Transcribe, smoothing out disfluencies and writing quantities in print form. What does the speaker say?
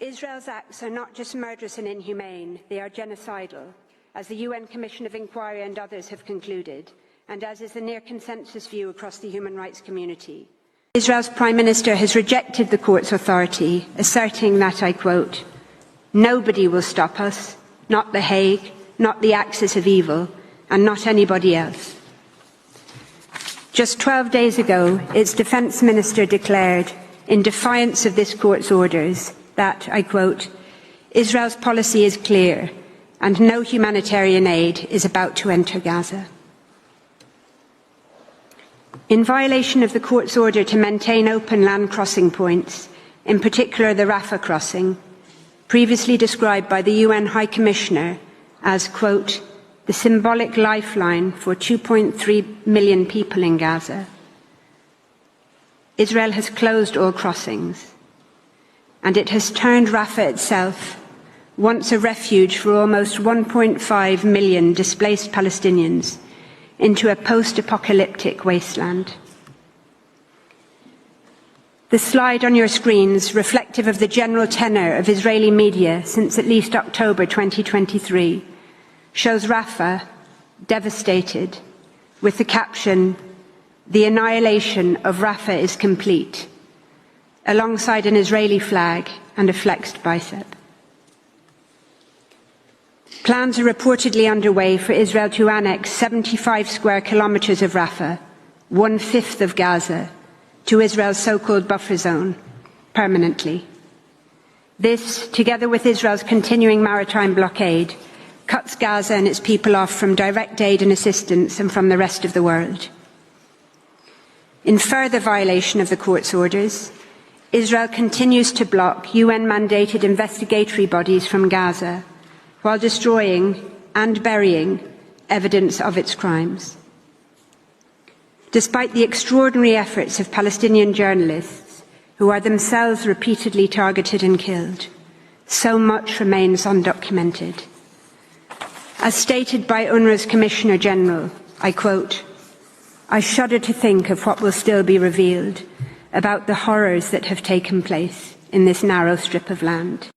Israel's acts are not just murderous and inhumane, they are genocidal, as the UN Commission of Inquiry and others have concluded, and as is the near consensus view across the human rights community. Israel's Prime Minister has rejected the court's authority, asserting that, I quote, "Nobody will stop us, not The Hague, not the axis of evil, and not anybody else." Just 12 days ago, its Defence Minister declared, in defiance of this court's orders, that, I quote, "Israel's policy is clear, and no humanitarian aid is about to enter Gaza." In violation of the court's order to maintain open land crossing points, in particular the Rafah crossing, previously described by the UN High Commissioner as, quote, "the symbolic lifeline for 2.3 million people in Gaza," Israel has closed all crossings, and it has turned Rafah itself, once a refuge for almost 1.5 million displaced Palestinians, into a post-apocalyptic wasteland. The slide on your screens, reflective of the general tenor of Israeli media since at least October 2023, shows Rafah devastated, with the caption, "The annihilation of Rafah is complete," alongside an Israeli flag and a flexed bicep. Plans are reportedly underway for Israel to annex 75 square kilometres of Rafah, 1/5 of Gaza, to Israel's so-called buffer zone, permanently. This, together with Israel's continuing maritime blockade, cuts Gaza and its people off from direct aid and assistance and from the rest of the world. In further violation of the court's orders, Israel continues to block UN-mandated investigatory bodies from Gaza, while destroying and burying evidence of its crimes. Despite the extraordinary efforts of Palestinian journalists, who are themselves repeatedly targeted and killed, so much remains undocumented. As stated by UNRWA's Commissioner General, I quote, "I shudder to think of what will still be revealed about the horrors that have taken place in this narrow strip of land."